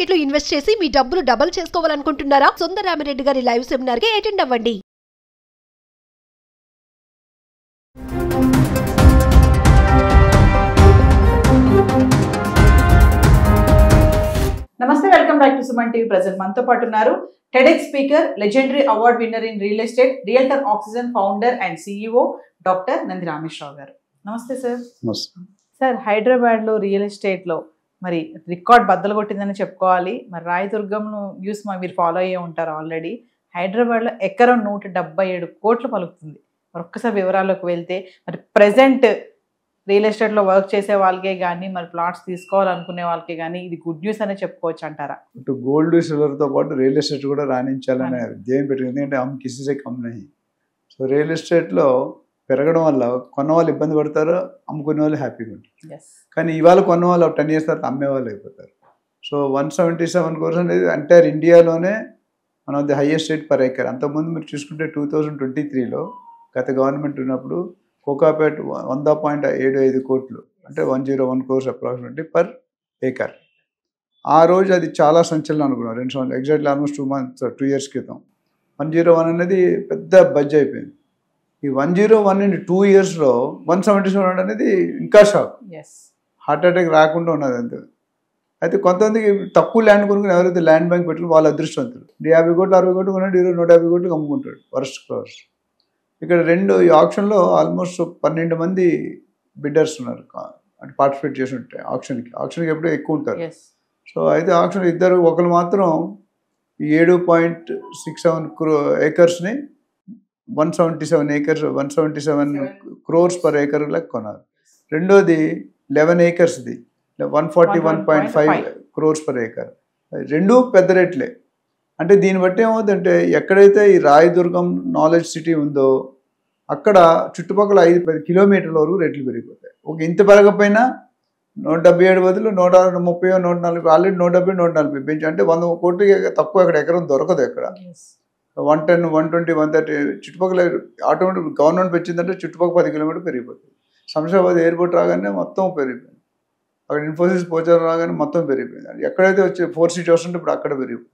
Market లో invest చేసి మీ డబ్బులు డబుల్ చేసుకోవాలనుకుంటున్నారా? సుందరరామిరెడ్డి గారి లైవ్ సెమినార్ కి అటెండ్ అవ్వండి. నమస్తే, welcome back to Suman TV. Present మనతో పాటు ఉన్నారు TEDx speaker, legendary award winner in real estate, realtor oxygen founder and CEO doctor Nandi Rameshwar Rao గారు. నమస్తే సార్. సార్, హైదరాబాద్ లో రియల్ ఎస్టేట్ లో మరి రికార్డ్ బద్దలు కొట్టిందని చెప్పుకోవాలి. మరి రాయదుర్గం న్యూస్ మీరు ఫాలో అయ్యే ఉంటారు ఆల్రెడీ. హైదరాబాద్ లో ఎకరం 177 కోట్లు పలుకుతుంది. మరి ఒక్కసారి వివరాల్లోకి వెళ్తే, మరి ప్రెసెంట్ రియల్ ఎస్టేట్లో వర్క్ చేసే వాళ్ళకే కానీ, మరి ప్లాట్స్ తీసుకోవాలనుకునే వాళ్ళకే కానీ ఇది గుడ్ న్యూస్ అనే చెప్పుకోవచ్చు అంటారా? ఇటు గోల్డ్ సిల్వర్తో పాటు రియల్ ఎస్టేట్ కూడా రాణించాలనే ధ్యేయం పెట్టుకుంది. ఎందుకంటే కిసిసే కమ్ నహీ. సో రియల్ ఎస్టేట్లో పెరగడం వల్ల కొన్న వాళ్ళు ఇబ్బంది పడతారు, అమ్ముకునే వాళ్ళు హ్యాపీగా ఉంటారు. కానీ ఇవాళ కొన్న వాళ్ళు 10 years తర్వాత అమ్మే వాళ్ళు అయిపోతారు. సో 177 crores అనేది ఎంటైర్ ఇండియాలోనే one of the highest rate per acre. అంతకుముందు మీరు చూసుకుంటే 2023లో గత గవర్నమెంట్ ఉన్నప్పుడు కోకాపేట్ 100.75 కోట్లు, అంటే 101 crores అప్రాక్సిమేట్లీ పర్ ఏకర్. ఆ రోజు అది చాలా సంచలనం అనుకున్నాం. 2 సంవత్సరాలు ఎగ్జాక్ట్లీ ఆల్మోస్ట్ 2 years క్రితం 101 అనేది పెద్ద బడ్జ్ అయిపోయింది. ఈ 101 in 2 yearsలో 177 అనేది ఇంకా షాక్. హార్ట్ అటాక్ రాకుండా ఉన్నది అంతే. అయితే కొంతమందికి తక్కువ ల్యాండ్ కొనుక్కుని ఎవరైతే ల్యాండ్ బ్యాంక్ పెట్టుకుని వాళ్ళ అదృష్టవంతులు. 50 కోట్లు 60 కోట్లు కొన్నాడు, 150 కోట్లు అమ్ముకుంటాడు. Worst class. ఇక్కడ ఈ ఆప్షన్లో ఆల్మోస్ట్ 12 మంది బిడ్డర్స్ ఉన్నారు, అంటే పార్టిసిపేట్ చేసి ఉంటాయి ఆప్షన్కి ఎప్పుడూ ఎక్కువ ఉంటారు. సో అయితే ఆప్షన్ ఒకరు మాత్రం 7.67 acresని 177 crores పర్ ఏకర్ లాగా కొన్నారు. రెండోది 11 acresది 141.5 crores పర్ ఏకర్. రెండూ పెద్ద రేట్లే. అంటే దీన్ని బట్టి ఏమవుతుందంటే, ఎక్కడైతే ఈ రాయదుర్గం నాలెడ్జ్ సిటీ ఉందో అక్కడ చుట్టుపక్కల 5-10 kilometers వరకు రేట్లు పెరిగిపోతాయి. ఇంత పెరగకపోయినా 177 బదులు 130, 140, ఆల్రెడీ 170, 140 పెంచి, అంటే 100 కోట్లు తక్కువ అక్కడ ఎకరం దొరకదు. ఎక్కడ 110, 120, 130 చుట్టుపక్కల ఆటోమేటిక్ గవర్నమెంట్ పెంచిందంటే చుట్టుపక్కల 10 kilometers పెరిగిపోతుంది. శంషాబాద్ ఎయిర్పోర్ట్ రాగానే మొత్తం పెరిగిపోయింది. అక్కడ ఇన్ఫోసిస్ పోచారం రాగానే మొత్తం పెరిగిపోయింది. ఎక్కడైతే వచ్చే 4 seat వస్తుంటే ఇప్పుడు అక్కడ పెరిగిపోయింది.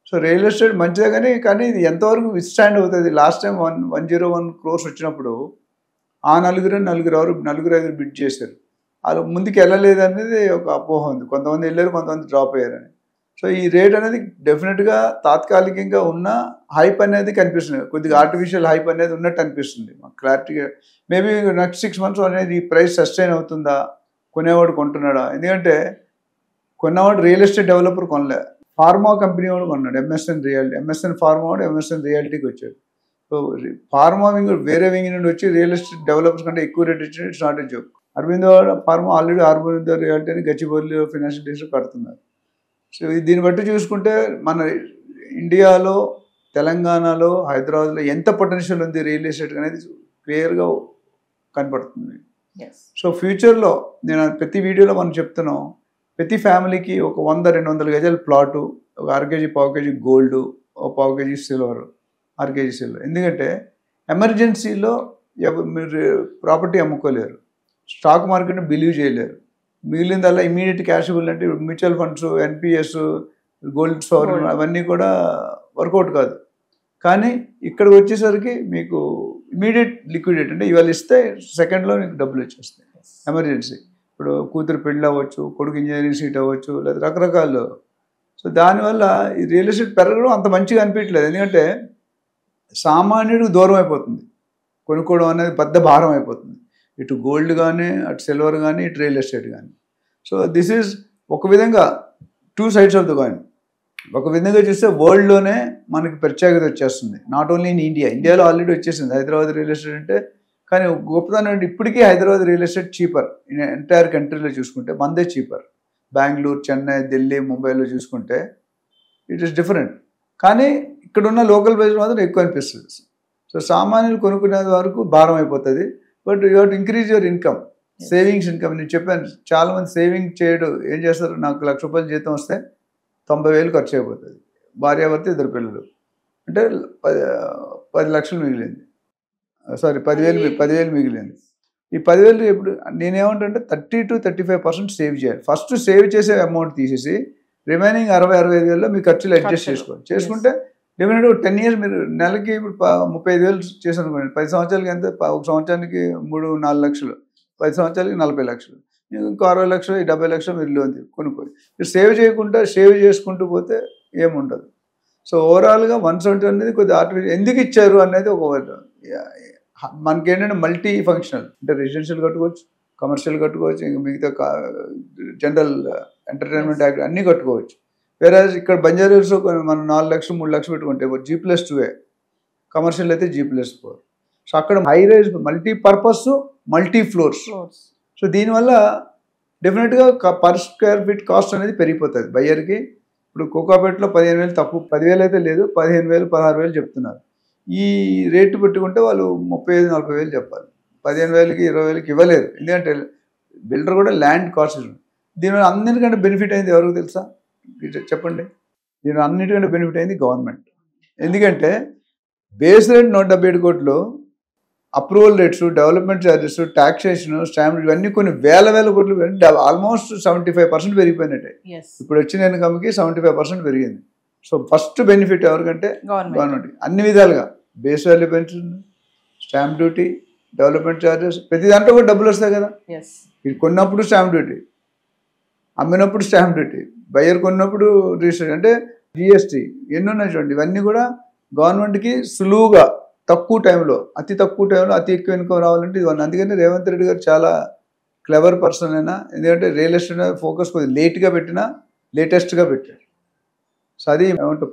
సో రియల్ ఎస్టేట్ మంచిదే, కానీ ఇది ఎంతవరకు విత్స్టాండ్ అవుతుంది? లాస్ట్ టైం 101 crores వచ్చినప్పుడు ఆ నలుగురు 5 బిడ్ చేశారు. వాళ్ళు ముందుకు వెళ్ళలేదు అనేది ఒక అపోహ ఉంది. కొంతమంది వెళ్ళారు, కొంతమంది డ్రాప్ అయ్యారని. సో ఈ రేట్ అనేది డెఫినెట్గా తాత్కాలికంగా ఉన్న హైప్ అనేది కనిపిస్తుంది. కొద్దిగా ఆర్టిఫిషియల్ హైప్ అనేది ఉన్నట్టు అనిపిస్తుంది మాకు క్లారిటీగా. మేబీ నెక్స్ట్ 6 months అనేది ఈ ప్రైస్ సస్టైన్ అవుతుందా, కొనేవాడు కొంటున్నాడా? ఎందుకంటే కొన్నవాడు రియల్ ఎస్టేట్ డెవలపర్ కొనలే, ఫార్మా కంపెనీ వాడు కొన్నాడు. ఎంఎస్ఎన్ ఫార్మా వాడు ఎంఎస్ఎన్ రియాలిటీకి వచ్చాడు. సో ఫార్మా వింగ్ వేరే వింగ్ నుండి వచ్చి రియల్ ఎస్టేట్ డెవలపర్స్ కంటే ఎక్కువ రేట్ ఇచ్చిన it's not a joke. Aurobindo pharma already Aurobindo రియాలిటీని గచ్చిబౌలిలో ఫైనాన్షియల్ డిస్ట్రిక్ట్ కడుతున్నారు. సో దీన్ని బట్టి చూసుకుంటే మన ఇండియాలో, తెలంగాణలో, హైదరాబాద్లో ఎంత పొటెన్షియల్ ఉంది రియల్ ఎస్టేట్ అనేది క్లియర్గా కనపడుతుంది. సో ఫ్యూచర్లో నేను ప్రతి వీడియోలో మనం చెప్తున్నాం, ప్రతి ఫ్యామిలీకి ఒక 100-200 గజాల ప్లాటు, ఒక 1/2 kg, 1/4 kg గోల్డ్, ఒక 1/4 kg సిల్వర్, 1/2 kg సిల్వర్. ఎందుకంటే ఎమర్జెన్సీలో మీరు ప్రాపర్టీ అమ్ముకోలేరు, స్టాక్ మార్కెట్ని బిలీవ్ చేయలేరు. మిగిలిందల్లా ఇమీడియట్ క్యాషబుల్ అంటే mutual funds, NPS, gold store అవన్నీ కూడా వర్కౌట్ కాదు. కానీ ఇక్కడికి వచ్చేసరికి మీకు ఇమీడియట్ లిక్విడేట్, అంటే ఇవాళ ఇస్తే సెకండ్లో మీకు డబ్బులు వచ్చేస్తాయి. ఎమర్జెన్సీ, ఇప్పుడు కూతురు పెళ్ళి అవ్వచ్చు, కొడుకు ఇంజనీరింగ్ సీట్ అవ్వచ్చు, లేదా రకరకాలు. సో దానివల్ల ఈ రియల్ ఎస్టేట్ పెరగడం అంత మంచిగా అనిపించలేదు. ఎందుకంటే సామాన్యుడికి దూరం అయిపోతుంది, కొనుక్కోవడం అనేది పెద్ద భారం అయిపోతుంది. ఇటు గోల్డ్ కానీ, అటు సిల్వర్ కానీ, ఇటు రియల్ ఎస్టేట్ కానీ. సో దిస్ ఈజ్ ఒక విధంగా 2 sides ఆఫ్ ద కాయిన్. ఒక విధంగా చూస్తే వరల్డ్లోనే మనకి ప్రత్యేకత వచ్చేస్తుంది. నాట్ ఓన్లీ ఇన్ ఇండియాలో ఆల్రెడీ వచ్చేసింది హైదరాబాద్ రియల్ ఎస్టేట్ అంటే. కానీ గొప్పతనం అంటే ఇప్పటికీ Hyderabad real estate cheaper. Entire కంట్రీలో చూసుకుంటే మనదే చీపర్. బెంగళూరు, చెన్నై, ఢిల్లీ, ముంబైలో చూసుకుంటే ఇట్ ఈస్ డిఫరెంట్. కానీ ఇక్కడున్న లోకల్ ప్రైస్ మాత్రం ఎక్కువ అనిపిస్తుంది. సో సామాన్యులు కొనుక్కునే వరకు భారం అయిపోతుంది. But you have to increase your income, savings income. నేను చెప్పాను, చాలామంది సేవింగ్ చేయడం ఏం చేస్తారు, నాకు 1,00,000 రూపాయలు జీతం వస్తే 90,000 ఖర్చు అయిపోతుంది. భార్యాభర్త, 2 పిల్లలు, అంటే 10 లక్షలు మిగిలింది. సారీ 10,000 మిగిలింది. ఈ 10,000 ఎప్పుడు నేనేమంటే 30 to 35% సేవ్ చేయాలి. ఫస్ట్ సేవ్ చేసే అమౌంట్ తీసేసి రిమైనింగ్ 60-65 మీ ఖర్చులు అడ్జస్ట్ చేసుకుంటే డెఫినెట్గా 10 years మీరు నెలకి ఇప్పుడు 35,000 చేసి అనుకోండి, 10 సంవత్సరాలకి ఎంత, ఒక సంవత్సరానికి 3-4 లక్షలు, 10 సంవత్సరాలకి 40 లక్షలు, ఇంకో 60 లక్షలు 70 లక్షలు మీరు లోన్ కొనుక్కోండి. మీరు సేవ్ చేసుకుంటూ పోతే ఏముండదు. సో ఓవరాల్గా 170 అనేది కొద్దిగా ఆర్టిఫిషియల్. ఎందుకు ఇచ్చారు అనేది ఒక మనకి ఏంటంటే మల్టీ ఫంక్షనల్, అంటే రెసిడెన్షియల్ కట్టుకోవచ్చు, కమర్షియల్ కట్టుకోవచ్చు, ఇంకా మిగతా జనరల్ ఎంటర్టైన్మెంట్ యాక్ట్ అన్నీ కట్టుకోవచ్చు. వేరే ఇక్కడ బంజారా హిల్స్ మనం 4 లక్షలు 3 లక్షలు పెట్టుకుంటే G+2, కమర్షియల్ అయితే G+4. సో అక్కడ high rise multi purpose multi floors. So దీనివల్ల డెఫినెట్గా పర్ స్క్వేర్ ఫీట్ కాస్ట్ అనేది పెరిగిపోతుంది బయ్యర్కి. ఇప్పుడు కోకాపేటలో 15,000 తక్కువ, 10,000 అయితే లేదు, 15,000 16,000 చెప్తున్నారు. ఈ రేటు పెట్టుకుంటే వాళ్ళు 35,000-40,000 చెప్పాలి. 15,000కి 20,000కి ఇవ్వలేరు, ఎందుకంటే బిల్డర్ కూడా ల్యాండ్ కాస్ట్. దీనివల్ల అన్నిటికంటే బెనిఫిట్ అయింది ఎవరికి తెలుసా, చెప్పండి. దీని అన్నిటికంటే బెనిఫిట్ అయింది గవర్నమెంట్. ఎందుకంటే బేస్ రేట్ 177 కోట్లు, approval rates, development charges, taxation, stamp ఇవన్నీ కొన్ని వేల కోట్లు, ఆల్మోస్ట్ 75% పెరిగిపోయినట్టే. ఇప్పుడు వచ్చిన ఇన్కమ్కి 75% పెరిగింది. సో ఫస్ట్ బెనిఫిట్ ఎవరికంటే గవర్నమెంట్. అన్ని విధాలుగా బేస్ వాల్యూ పెంచుతుంది, స్టాంప్ డ్యూటీ, డెవలప్మెంట్ ఛార్జెస్, ప్రతి దాంట్లో కూడా డబ్బులు వస్తాయి కదా. ఇది కొన్నప్పుడు స్టాంప్ డ్యూటీ, అమ్మినప్పుడు స్టాంప్ డ్యూటీ, బయ్యర్ కొన్నప్పుడు రిజిస్ట్రేషన్, అంటే జిఎస్టీ, ఎన్ని ఉన్నాయి చూడండి. ఇవన్నీ కూడా గవర్నమెంట్కి సులువుగా అతి తక్కువ టైంలో అతి ఎక్కువ ఇన్కమ్ రావాలంటే ఇది. అందుకని రేవంత్ రెడ్డి గారు చాలా క్లెవర్ పర్సన్ అయినా, ఎందుకంటే రియల్ ఎస్టేట్ ఫోకస్ కొద్దిగా లేట్గా పెట్టినా లేటెస్ట్గా పెట్టారు. సో అది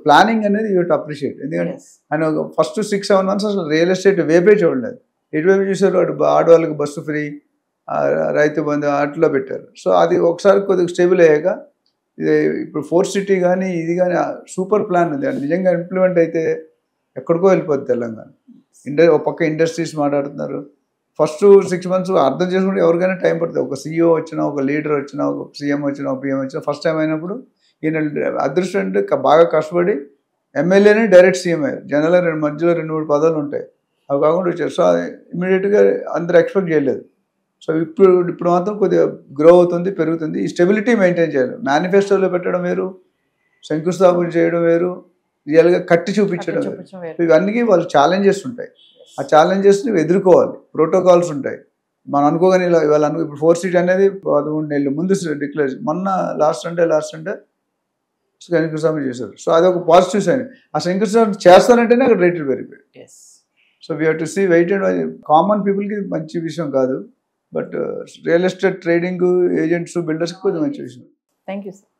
ప్లానింగ్ అనేది యూ టు అప్రిషియేట్. ఎందుకంటే ఆయన ఫస్ట్ 6-7 months అసలు రియల్ ఎస్టేట్ వేపే చూడలేదు. ఎటువైపు చూసారు, ఆడవాళ్ళకి బస్సు ఫ్రీ, రైతు బంధు అట్లా పెట్టారు. సో అది ఒకసారి కొద్దిగా స్టేబుల్ అయ్యాక ఇది ఇప్పుడు 4th సిటీ కానీ ఇది కానీ సూపర్ ప్లాన్ ఉంది. అది నిజంగా ఇంప్లిమెంట్ అయితే ఎక్కడికో వెళ్ళిపోద్ది తెలంగాణ. ఒక పక్క ఇండస్ట్రీస్ మాట్లాడుతున్నారు. ఫస్ట్ 6 months అర్థం చేసుకుంటే ఎవరికైనా టైం పడుతుంది. ఒక CEO వచ్చినా, ఒక లీడర్ వచ్చినా, ఒక CM వచ్చినా, ఒక PM వచ్చినా, ఫస్ట్ టైం అయినప్పుడు ఈయన అదృష్టం అంటే బాగా కష్టపడి ఎమ్మెల్యేని డైరెక్ట్ CM అయ్యారు. జనరల్గా మధ్యలో 2-3 పదవులు ఉంటాయి, అవి కాకుండా వచ్చారు. సో ఇమీడియట్గా అందరూ ఎక్స్పెక్ట్ చేయలేదు. సో ఇప్పుడు మాత్రం కొద్దిగా గ్రో అవుతుంది, పెరుగుతుంది. ఈ స్టెబిలిటీ మెయింటైన్ చేయాలి. మేనిఫెస్టోలో పెట్టడం వేరు, శంకుస్థాపన చేయడం వేరు, రియల్గా కట్టి చూపించడం వేరు. ఇవన్నీ వాళ్ళు ఛాలెంజెస్ ఉంటాయి. ఆ ఛాలెంజెస్ని ఎదుర్కోవాలి. ప్రోటోకాల్స్ ఉంటాయి. మనం అనుకోగానే ఇవాళ ఇప్పుడు 4th సిటీ అనేది 11 నెలలు ముందు డిక్లేర్, మొన్న లాస్ట్ అంటే శంకుస్థాపన చేశారు. సో అదొక పాజిటివ్ సైన్. ఆ శంకుస్థాపన చేస్తారంటేనే అక్కడ రేట్లు పెరిగిపోయాయి. So we have to see wait and watch. Common పీపుల్కి మంచి విషయం కాదు, but real estate trading agents బిల్డర్స్కి కొంచెం మంచి విషయం. Thank you sir.